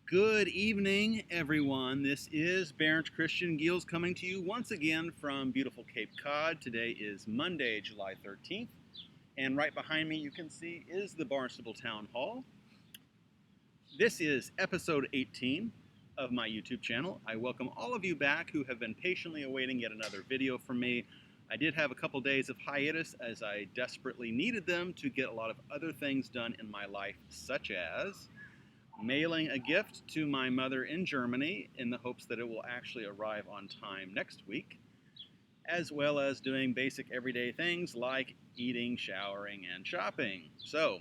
Good evening, everyone. This is Barrett Christian Giels coming to you once again from beautiful Cape Cod. Today is Monday, July 13th, and right behind me you can see is the Barnstable Town Hall. This is episode 18 of my YouTube channel. I welcome all of you back who have been patiently awaiting yet another video from me. I did have a couple days of hiatus as I desperately needed them to get a lot of other things done in my life, such as mailing a gift to my mother in Germany in the hopes that it will actually arrive on time next week, as well as doing basic everyday things like eating, showering, and shopping. So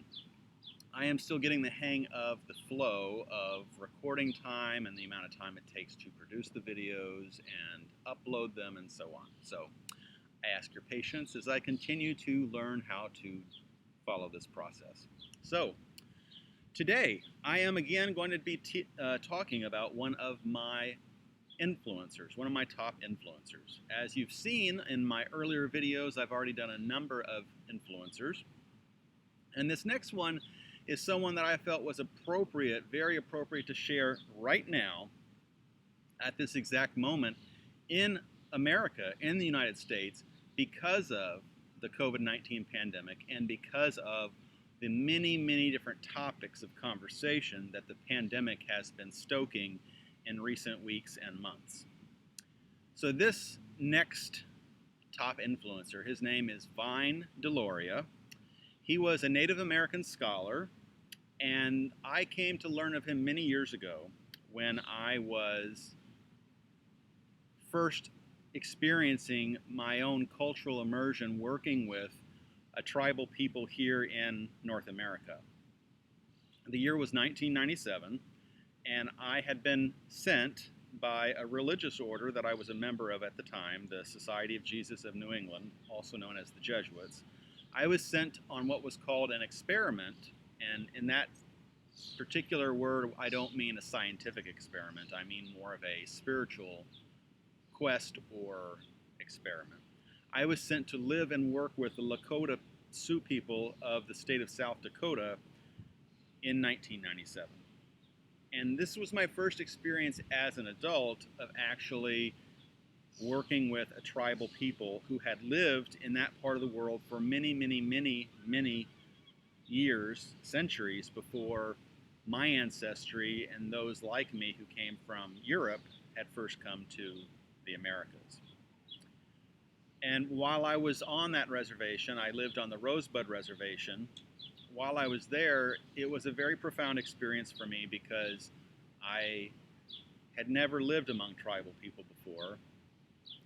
I am still getting the hang of the flow of recording time and the amount of time it takes to produce the videos and upload them and so on. So I ask your patience as I continue to learn how to follow this process. So today, I am again going to be talking about one of my influencers, one of my top influencers. As you've seen in my earlier videos, I've already done a number of influencers. And this next one is someone that I felt was appropriate, very appropriate to share right now at this exact moment in America, in the United States, because of the COVID-19 pandemic and because of the many different topics of conversation that the pandemic has been stoking in recent weeks and months. So this next top influencer, his name is Vine Deloria. He was a Native American scholar, and I came to learn of him many years ago when I was first experiencing my own cultural immersion working with a tribal people here in North America. The year was 1997, and I had been sent by a religious order that I was a member of at the time, the Society of Jesus of New England, also known as the Jesuits. I was sent on what was called an experiment, and in that particular word, I don't mean a scientific experiment. I mean more of a spiritual quest or experiment. I was sent to live and work with the Lakota Sioux people of the state of South Dakota in 1997. And this was my first experience as an adult of actually working with a tribal people who had lived in that part of the world for many years, centuries before my ancestry and those like me who came from Europe had first come to the Americas. And while I was on that reservation, I lived on the Rosebud Reservation. While I was there, it was a very profound experience for me because I had never lived among tribal people before.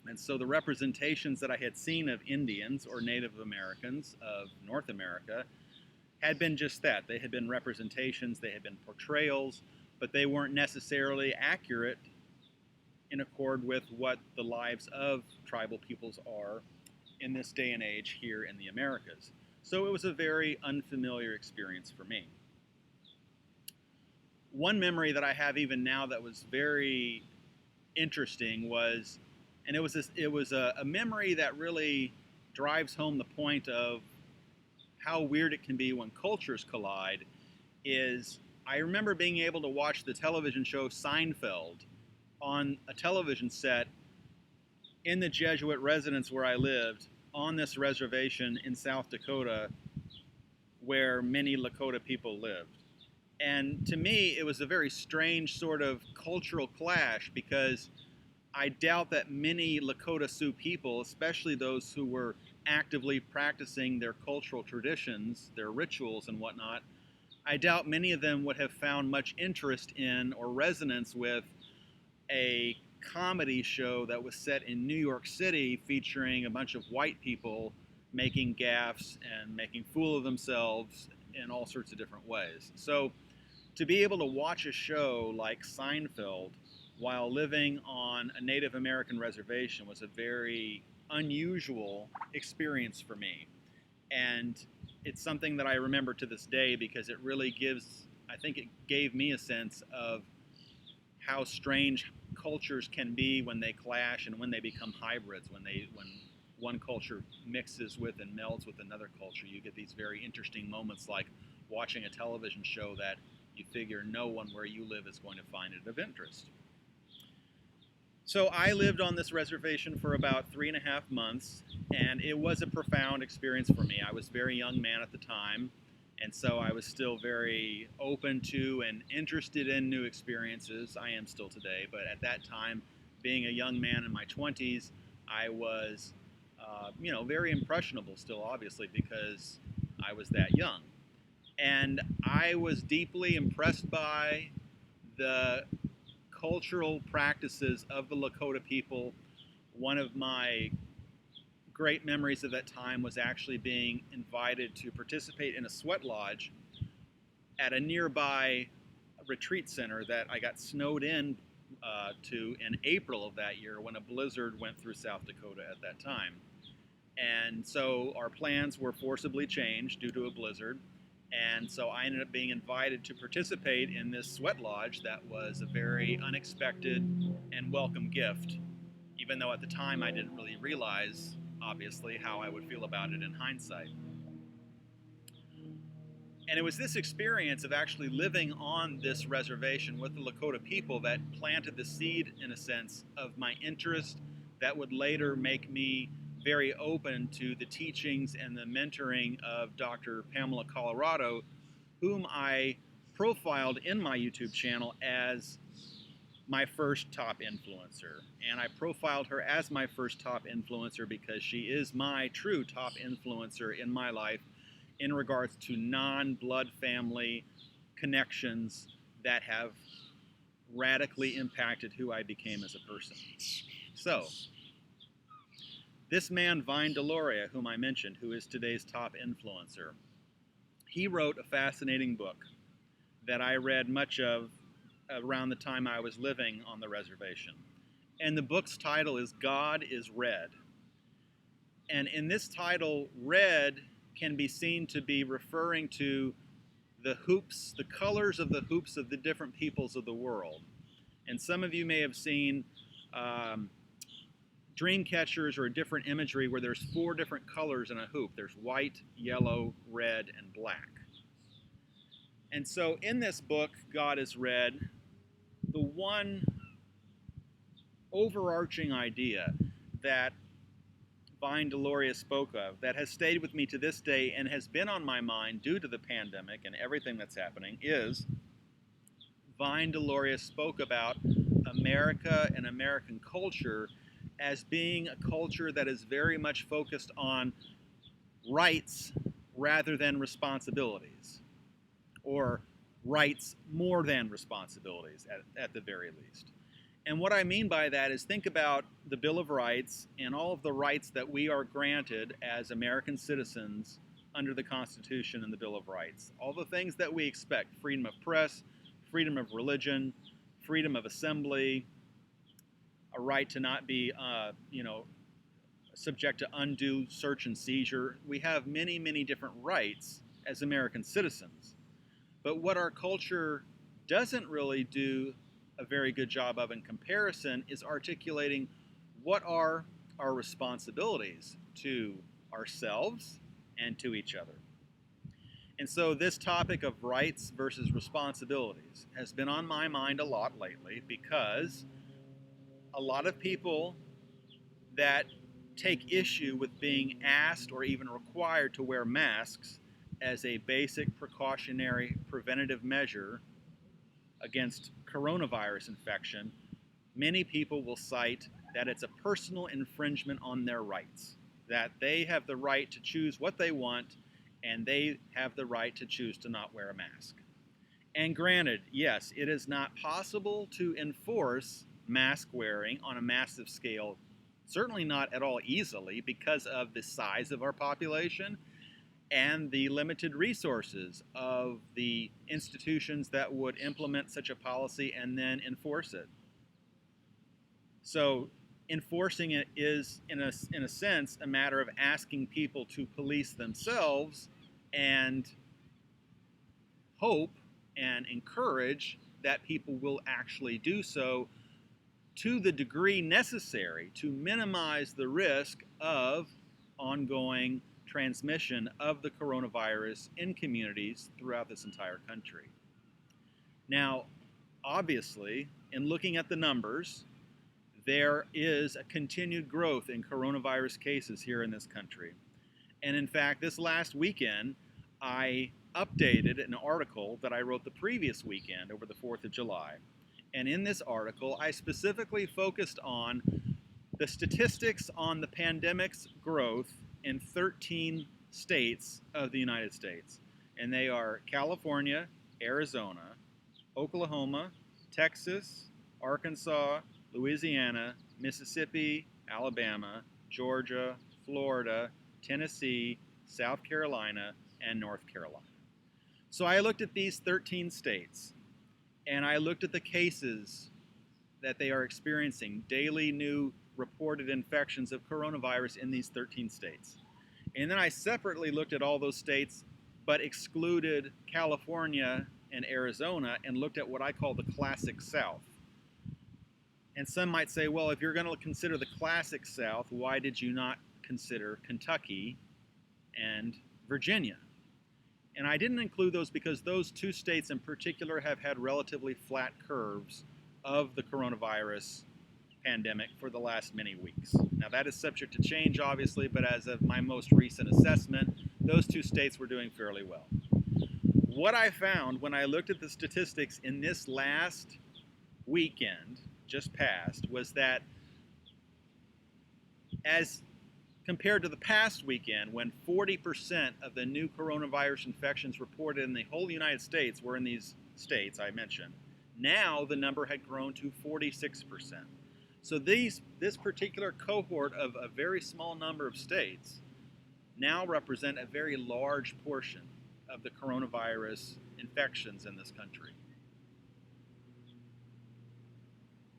And so the representations that I had seen of Indians or Native Americans of North America had been just that. They had been representations, they had been portrayals, but they weren't necessarily accurate in accord with what the lives of tribal peoples are in this day and age here in the Americas. So it was a very unfamiliar experience for me. One memory that I have even now that was very interesting was, and it was a memory that really drives home the point of how weird it can be when cultures collide, is I remember being able to watch the television show Seinfeld on a television set in the Jesuit residence where I lived on this reservation in South Dakota where many Lakota people lived. And to me, it was a very strange sort of cultural clash because I doubt that many Lakota Sioux people, especially those who were actively practicing their cultural traditions, their rituals and whatnot, I doubt many of them would have found much interest in or resonance with a comedy show that was set in New York City featuring a bunch of white people making gaffes and making fool of themselves in all sorts of different ways. So to be able to watch a show like Seinfeld while living on a Native American reservation was a very unusual experience for me. And it's something that I remember to this day because it really I think it gave me a sense of how strange cultures can be when they clash and when they become hybrids, when one culture mixes with and melds with another culture. You get these very interesting moments like watching a television show that you figure no one where you live is going to find it of interest. So I lived on this reservation for about 3.5 months, and it was a profound experience for me. I was a very young man at the time, and so I was still very open to and interested in new experiences. I am still today, but at that time, being a young man in my 20s, I was, very impressionable still, obviously, because I was that young. And I was deeply impressed by the cultural practices of the Lakota people. One of my great memories of that time was actually being invited to participate in a sweat lodge at a nearby retreat center that I got snowed in to in April of that year when a blizzard went through South Dakota at that time. And so our plans were forcibly changed due to a blizzard. And so I ended up being invited to participate in this sweat lodge that was a very unexpected and welcome gift, even though at the time I didn't really realize, obviously, how I would feel about it in hindsight. And it was this experience of actually living on this reservation with the Lakota people that planted the seed, in a sense, of my interest that would later make me very open to the teachings and the mentoring of Dr. Pamela Colorado, whom I profiled in my YouTube channel as my first top influencer. And I profiled her as my first top influencer because she is my true top influencer in my life in regards to non-blood family connections that have radically impacted who I became as a person. So, this man, Vine Deloria, whom I mentioned, who is today's top influencer, he wrote a fascinating book that I read much of around the time I was living on the reservation. And the book's title is God is Red. And in this title, red can be seen to be referring to the hoops, the colors of the hoops of the different peoples of the world. And some of you may have seen dream catchers or different imagery where there's 4 different colors in a hoop. There's white, yellow, red, and black. And so in this book, God is Red, the one overarching idea that Vine Deloria spoke of that has stayed with me to this day and has been on my mind due to the pandemic and everything that's happening is Vine Deloria spoke about America and American culture as being a culture that is very much focused on rights rather than responsibilities, or rights more than responsibilities at the very least. And what I mean by that is think about the Bill of Rights and all of the rights that we are granted as American citizens under the Constitution and the Bill of Rights. All the things that we expect: freedom of press, freedom of religion, freedom of assembly, a right to not be, subject to undue search and seizure. We have many, many different rights as American citizens. But what our culture doesn't really do a very good job of in comparison is articulating what are our responsibilities to ourselves and to each other. And so this topic of rights versus responsibilities has been on my mind a lot lately because a lot of people that take issue with being asked or even required to wear masks as a basic precautionary preventative measure against coronavirus infection, many people will cite that it's a personal infringement on their rights, that they have the right to choose what they want and they have the right to choose to not wear a mask. And granted, yes, it is not possible to enforce mask wearing on a massive scale, certainly not at all easily because of the size of our population and the limited resources of the institutions that would implement such a policy and then enforce it. So enforcing it is, in a sense, a matter of asking people to police themselves and hope and encourage that people will actually do so to the degree necessary to minimize the risk of ongoing transmission of the coronavirus in communities throughout this entire country. Now, obviously, in looking at the numbers, there is a continued growth in coronavirus cases here in this country. And in fact, this last weekend, I updated an article that I wrote the previous weekend over the 4th of July. And in this article, I specifically focused on the statistics on the pandemic's growth in 13 states of the United States. And they are California, Arizona, Oklahoma, Texas, Arkansas, Louisiana, Mississippi, Alabama, Georgia, Florida, Tennessee, South Carolina, and North Carolina. So I looked at these 13 states, and I looked at the cases that they are experiencing, daily new reported infections of coronavirus in these 13 states. And then I separately looked at all those states, but excluded California and Arizona, and looked at what I call the classic South. And some might say, well, if you're going to consider the classic South, why did you not consider Kentucky and Virginia? And I didn't include those because those two states in particular have had relatively flat curves of the coronavirus pandemic for the last many weeks. Now that is subject to change, obviously, but as of my most recent assessment, those two states were doing fairly well. What I found when I looked at the statistics in this last weekend, just passed, was that as compared to the past weekend, when 40% of the new coronavirus infections reported in the whole United States were in these states I mentioned, now the number had grown to 46%. So this particular cohort of a very small number of states now represent a very large portion of the coronavirus infections in this country.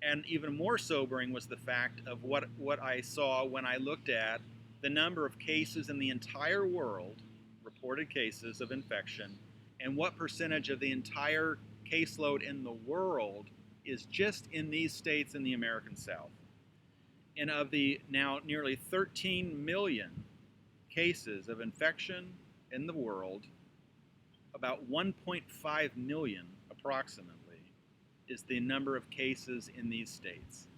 And even more sobering was the fact of what I saw when I looked at the number of cases in the entire world, reported cases of infection, and what percentage of the entire caseload in the world is just in these states in the American South. And of the now nearly 13 million cases of infection in the world, about 1.5 million approximately is the number of cases in these states,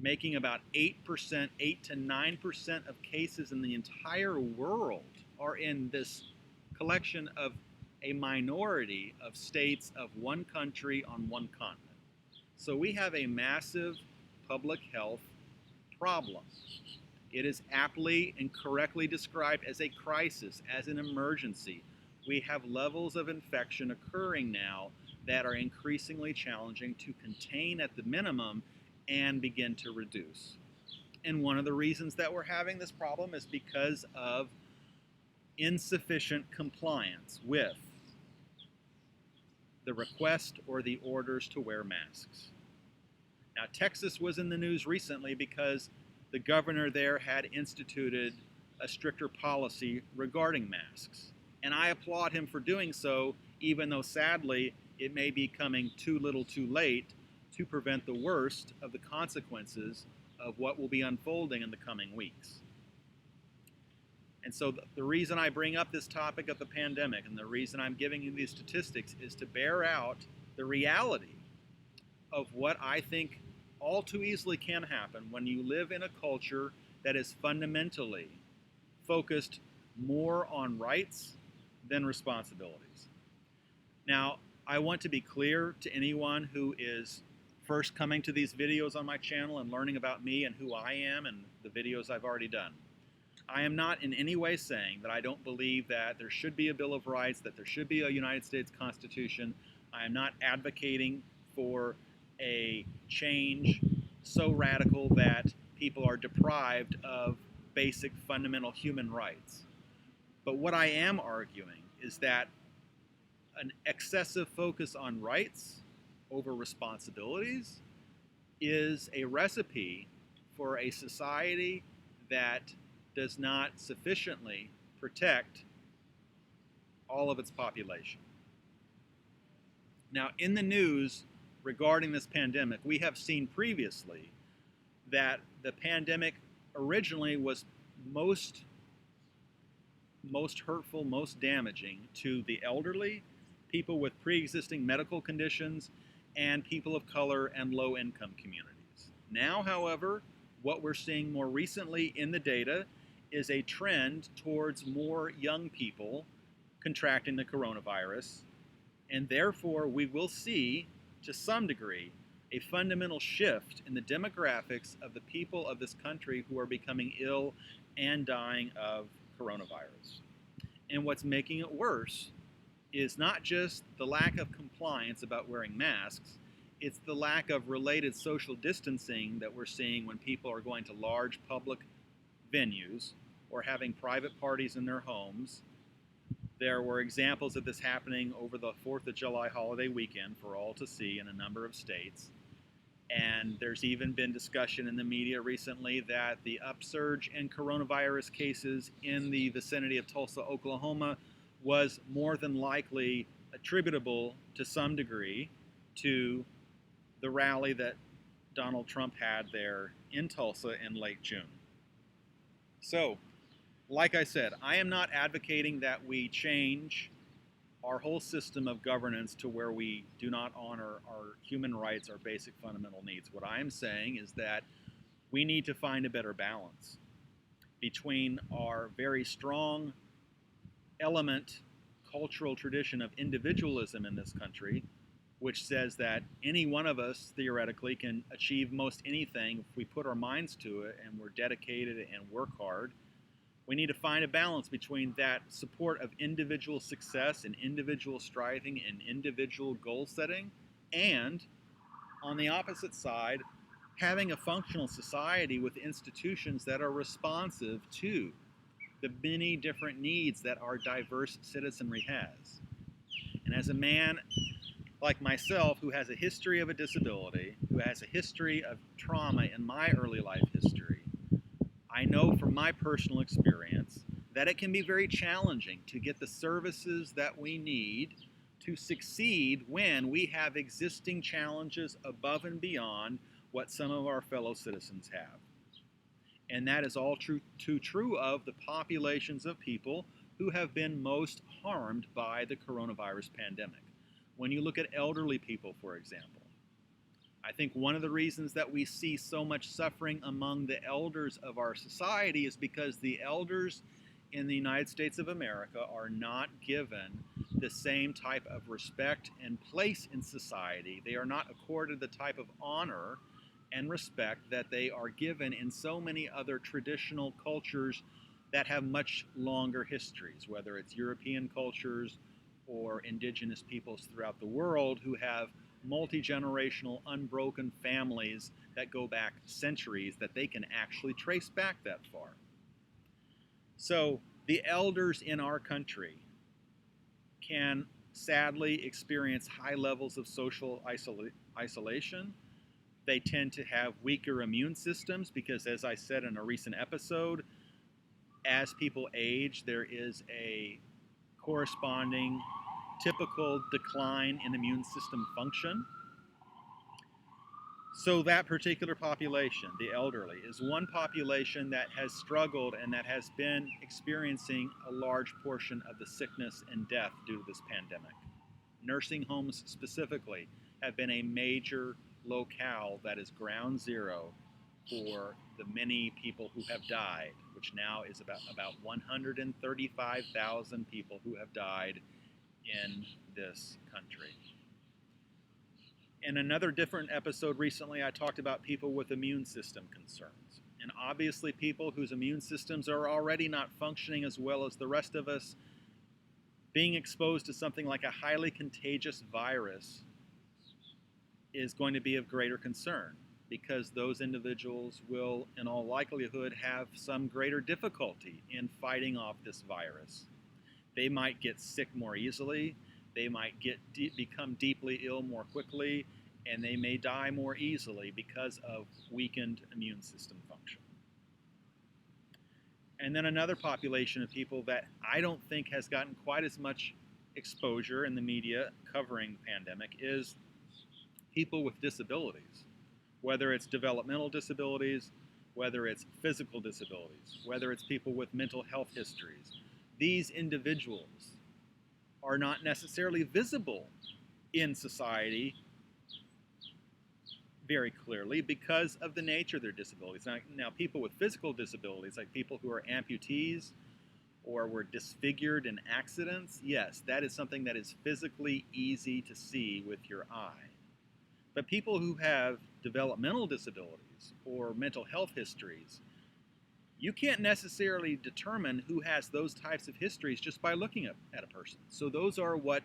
making about 8%, 8 to 9% of cases in the entire world are in this collection of a minority of states of one country on one continent. So we have a massive public health problem. It is aptly and correctly described as a crisis, as an emergency. We have levels of infection occurring now that are increasingly challenging to contain at the minimum and begin to reduce. And one of the reasons that we're having this problem is because of insufficient compliance with the request or the orders to wear masks. Now, Texas was in the news recently because the governor there had instituted a stricter policy regarding masks. And I applaud him for doing so, even though sadly it may be coming too little too late to prevent the worst of the consequences of what will be unfolding in the coming weeks. And so the reason I bring up this topic of the pandemic and the reason I'm giving you these statistics is to bear out the reality of what I think all too easily can happen when you live in a culture that is fundamentally focused more on rights than responsibilities. Now, I want to be clear to anyone who is first coming to these videos on my channel and learning about me and who I am and the videos I've already done. I am not in any way saying that I don't believe that there should be a Bill of Rights, that there should be a United States Constitution. I am not advocating for a change so radical that people are deprived of basic fundamental human rights. But what I am arguing is that an excessive focus on rights over responsibilities is a recipe for a society that does not sufficiently protect all of its population. Now, in the news regarding this pandemic, we have seen previously that the pandemic originally was most hurtful, most damaging to the elderly people with pre-existing medical conditions, and people of color and low-income communities. Now, however, what we're seeing more recently in the data is a trend towards more young people contracting the coronavirus, and therefore we will see, to some degree, a fundamental shift in the demographics of the people of this country who are becoming ill and dying of coronavirus. And what's making it worse is not just the lack of compliance about wearing masks, it's the lack of related social distancing that we're seeing when people are going to large public venues or having private parties in their homes. There were examples of this happening over the 4th of July holiday weekend for all to see in a number of states. And there's even been discussion in the media recently that the upsurge in coronavirus cases in the vicinity of Tulsa, Oklahoma, was more than likely attributable to some degree to the rally that Donald Trump had there in Tulsa in late June. So, like I said, I am not advocating that we change our whole system of governance to where we do not honor our human rights, our basic fundamental needs. What I am saying is that we need to find a better balance between our very strong element, cultural tradition of individualism in this country, which says that any one of us theoretically can achieve most anything if we put our minds to it and we're dedicated and work hard. We need to find a balance between that support of individual success and individual striving and individual goal setting, and on the opposite side, having a functional society with institutions that are responsive to the many different needs that our diverse citizenry has. And as a man like myself who has a history of a disability, who has a history of trauma in my early life history, I know from my personal experience that it can be very challenging to get the services that we need to succeed when we have existing challenges above and beyond what some of our fellow citizens have. And that is all true of the populations of people who have been most harmed by the coronavirus pandemic. When you look at elderly people, for example, I think one of the reasons that we see so much suffering among the elders of our society is because the elders in the United States of America are not given the same type of respect and place in society. They are not accorded the type of honor and respect that they are given in so many other traditional cultures that have much longer histories, whether it's European cultures or indigenous peoples throughout the world who have multi-generational unbroken families that go back centuries that they can actually trace back that far. So the elders in our country can sadly experience high levels of social isolation. They tend to have weaker immune systems because, as I said in a recent episode, as people age, there is a corresponding typical decline in immune system function. So that particular population, the elderly, is one population that has struggled and that has been experiencing a large portion of the sickness and death due to this pandemic. Nursing homes specifically have been a major locale that is ground zero for the many people who have died, which now is about 135,000 people who have died in this country. In another different episode recently, I talked about people with immune system concerns. And obviously people whose immune systems are already not functioning as well as the rest of us, being exposed to something like a highly contagious virus is going to be of greater concern, because those individuals will, in all likelihood, have some greater difficulty in fighting off this virus. They might get sick more easily, they might become deeply ill more quickly, and they may die more easily because of weakened immune system function. And then another population of people that I don't think has gotten quite as much exposure in the media covering the pandemic is people with disabilities, whether it's developmental disabilities, whether it's physical disabilities, whether it's people with mental health histories. These individuals are not necessarily visible in society very clearly because of the nature of their disabilities. Now, people with physical disabilities, like people who are amputees or were disfigured in accidents, yes, that is something that is physically easy to see with your eye. But people who have developmental disabilities or mental health histories, you can't necessarily determine who has those types of histories just by looking at a person. So those are what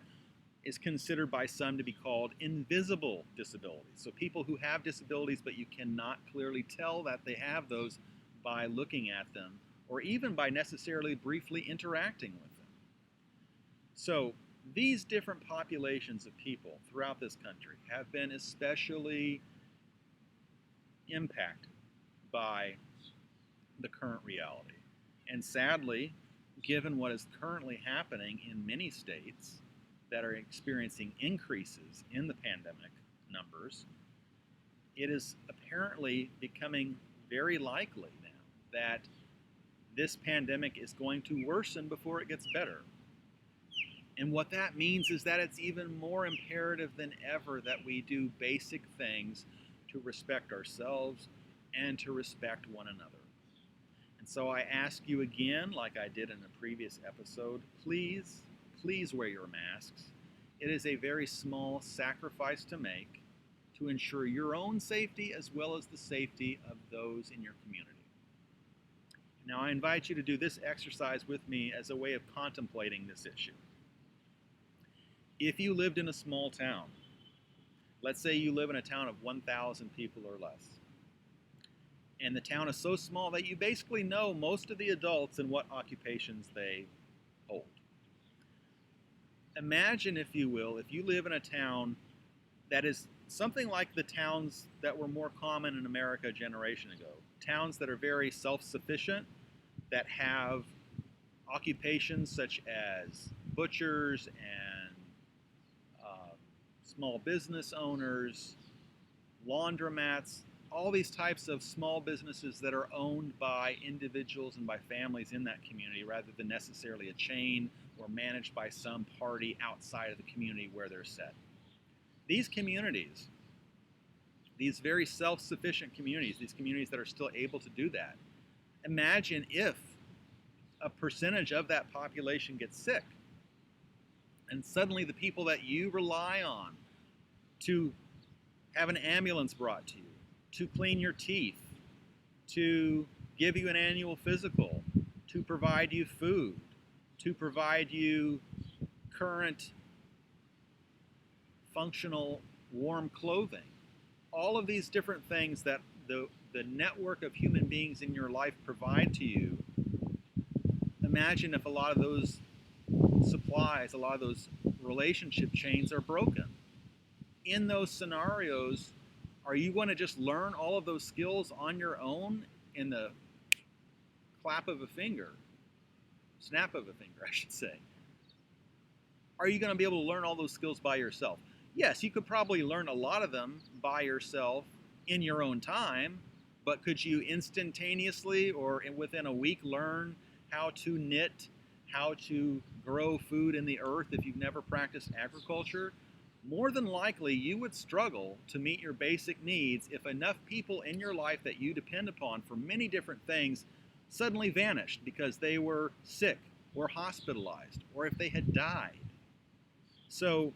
is considered by some to be called invisible disabilities. So people who have disabilities, but you cannot clearly tell that they have those by looking at them, or even by necessarily briefly interacting with them. So these different populations of people throughout this country have been especially impacted by the current reality. And sadly, given what is currently happening in many states that are experiencing increases in the pandemic numbers, it is apparently becoming very likely now that this pandemic is going to worsen before it gets better. And what that means is that it's even more imperative than ever that we do basic things to respect ourselves and to respect one another. And so I ask you again, like I did in a previous episode, please wear your masks. It is a very small sacrifice to make to ensure your own safety as well as the safety of those in your community. Now I invite you to do this exercise with me as a way of contemplating this issue. If you lived in a small town, let's say you live in a town of 1,000 people or less, and the town is so small that you basically know most of the adults and what occupations they hold. Imagine, if you will, if you live in a town that is something like the towns that were more common in America a generation ago. Towns that are very self-sufficient, that have occupations such as butchers and small business owners, laundromats, all these types of small businesses that are owned by individuals and by families in that community rather than necessarily a chain or managed by some party outside of the community where they're set. These communities, these very self-sufficient communities, these communities that are still able to do that, imagine if a percentage of that population gets sick and suddenly the people that you rely on to have an ambulance brought to you, to clean your teeth, to give you an annual physical, to provide you food, to provide you current functional warm clothing. All of these different things that the network of human beings in your life provide to you. Imagine if a lot of those supplies, a lot of those relationship chains are broken. In those scenarios, are you going to just learn all of those skills on your own in the clap of a finger? Snap of a finger, I should say. Are you going to be able to learn all those skills by yourself? Yes, you could probably learn a lot of them by yourself in your own time, but could you instantaneously or within a week learn how to knit, how to grow food in the earth if you've never practiced agriculture? More than likely, you would struggle to meet your basic needs if enough people in your life that you depend upon for many different things suddenly vanished because they were sick or hospitalized or if they had died. So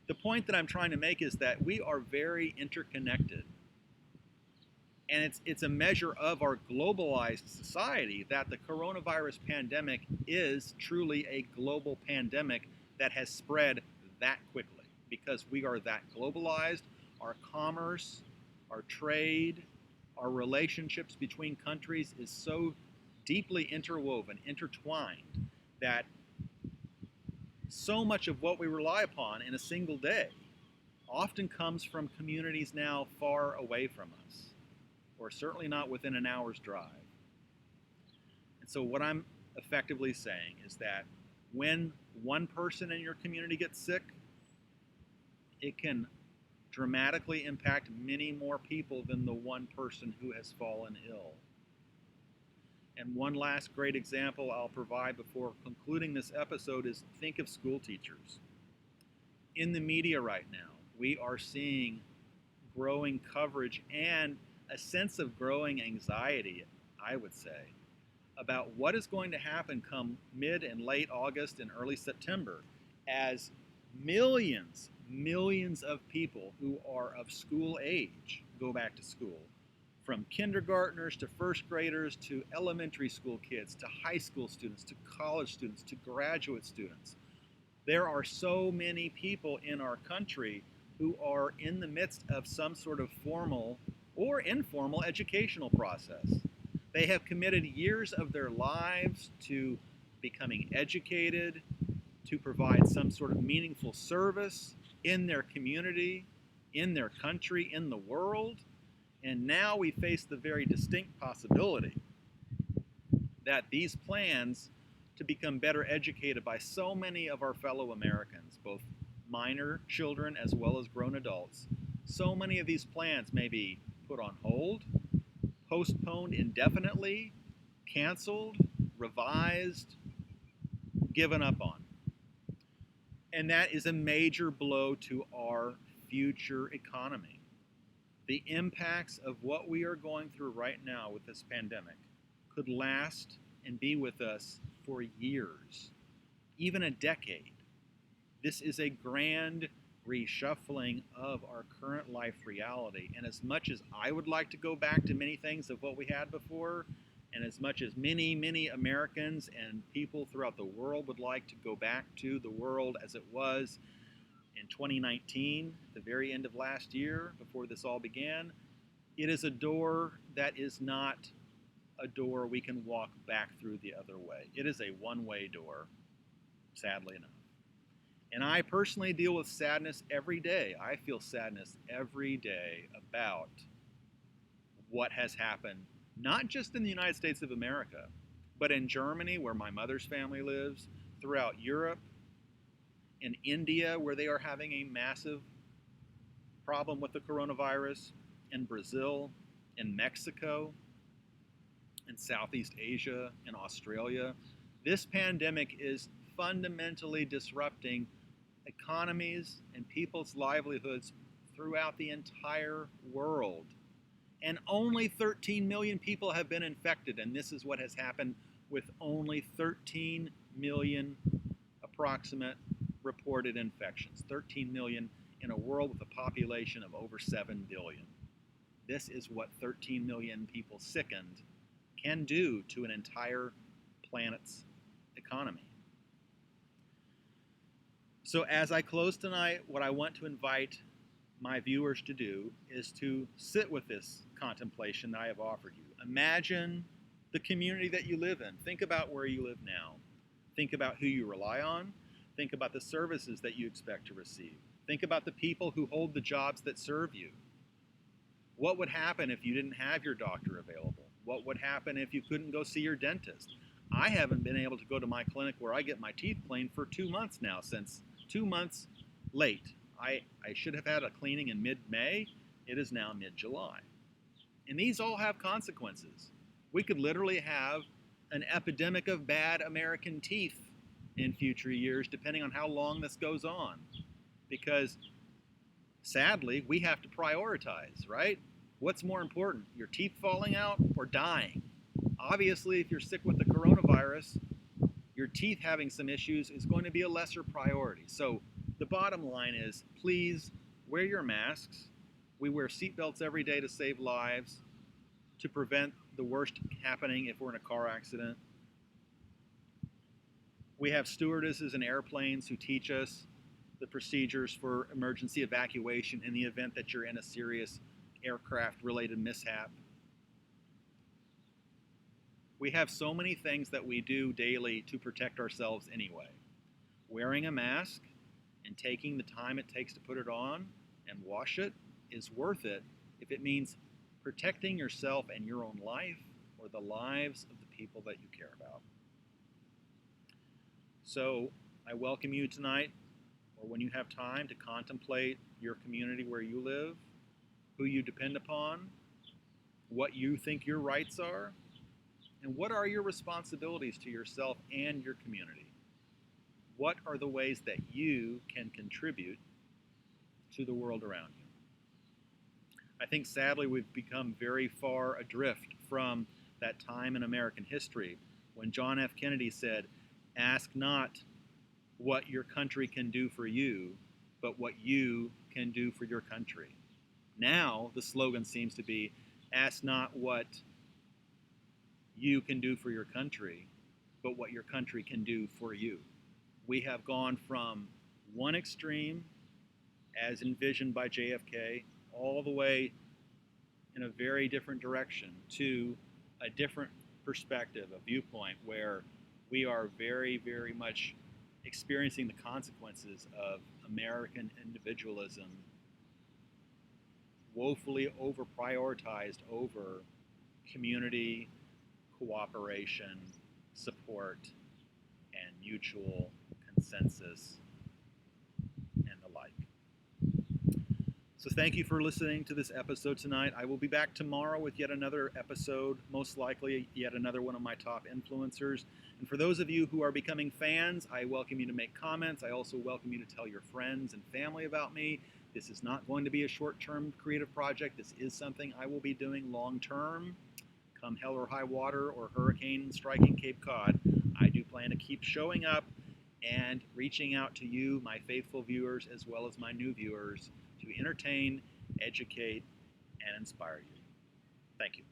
the point that I'm trying to make is that we are very interconnected. And it's a measure of our globalized society that the coronavirus pandemic is truly a global pandemic that has spread that quickly because we are that globalized. Our commerce, our trade, our relationships between countries is so deeply interwoven, intertwined, that so much of what we rely upon in a single day often comes from communities now far away from us, or certainly not within an hour's drive. And so what I'm effectively saying is that when one person in your community gets sick, it can dramatically impact many more people than the one person who has fallen ill. And one last great example I'll provide before concluding this episode is think of school teachers. In the media right now, we are seeing growing coverage and a sense of growing anxiety, I would say, about what is going to happen come mid and late August and early September as millions of people who are of school age go back to school. From kindergartners to first graders to elementary school kids to high school students to college students to graduate students. There are so many people in our country who are in the midst of some sort of formal or informal educational process. They have committed years of their lives to becoming educated, to provide some sort of meaningful service in their community, in their country, in the world. And now we face the very distinct possibility that these plans to become better educated by so many of our fellow Americans, both minor children as well as grown adults, so many of these plans may be put on hold, postponed indefinitely, canceled, revised, given up on. And that is a major blow to our future economy. The impacts of what we are going through right now with this pandemic could last and be with us for years, even a decade. This is a grand reshuffling of our current life reality. And as much as I would like to go back to many things of what we had before, and as much as many Americans and people throughout the world would like to go back to the world as it was in 2019, the very end of last year, before this all began, it is a door that is not a door we can walk back through the other way. It is a one-way door, sadly enough. And I personally deal with sadness every day. I feel sadness every day about what has happened, not just in the United States of America, but in Germany, where my mother's family lives, throughout Europe, in India, where they are having a massive problem with the coronavirus, in Brazil, in Mexico, in Southeast Asia, in Australia. This pandemic is fundamentally disrupting economies and people's livelihoods throughout the entire world. And only 13 million people have been infected, and this is what has happened with only 13 million approximate reported infections. 13 million in a world with a population of over 7 billion. This is what 13 million people sickened can do to an entire planet's economy. So as I close tonight, what I want to invite my viewers to do is to sit with this contemplation that I have offered you. Imagine the community that you live in. Think about where you live now. Think about who you rely on. Think about the services that you expect to receive. Think about the people who hold the jobs that serve you. What would happen if you didn't have your doctor available? What would happen if you couldn't go see your dentist? I haven't been able to go to my clinic where I get my teeth cleaned for 2 months now, since 2 months late. I should have had a cleaning in mid-May. It is now mid-July. And these all have consequences. We could literally have an epidemic of bad American teeth in future years, depending on how long this goes on. Because sadly, we have to prioritize, right? What's more important, your teeth falling out or dying? Obviously, if you're sick with the coronavirus, your teeth having some issues is going to be a lesser priority. So the bottom line is, please wear your masks. We wear seatbelts every day to save lives, to prevent the worst happening if we're in a car accident. We have stewardesses in airplanes who teach us the procedures for emergency evacuation in the event that you're in a serious aircraft-related mishap. We have so many things that we do daily to protect ourselves anyway. Wearing a mask and taking the time it takes to put it on and wash it is worth it if it means protecting yourself and your own life or the lives of the people that you care about. So I welcome you tonight, or when you have time, to contemplate your community where you live, who you depend upon, what you think your rights are, And what are your responsibilities to yourself and your community? What are the ways that you can contribute to the world around you? I think sadly we've become very far adrift from that time in American history when John F. Kennedy said, "Ask not what your country can do for you, but what you can do for your country." Now the slogan seems to be, "Ask not what you can do for your country, but what your country can do for you." We have gone from one extreme, as envisioned by JFK, all the way in a very different direction to a different perspective, a viewpoint where we are very, very much experiencing the consequences of American individualism woefully over prioritized over community, cooperation, support, and mutual consensus and the like. So thank you for listening to this episode tonight. I will be back tomorrow with yet another episode, most likely yet another one of my top influencers. And for those of you who are becoming fans, I welcome you to make comments. I also welcome you to tell your friends and family about me. This is not going to be a short-term creative project. This is something I will be doing long-term. Come hell or high water or hurricane striking Cape Cod, I do plan to keep showing up and reaching out to you, my faithful viewers, as well as my new viewers, to entertain, educate, and inspire you. Thank you.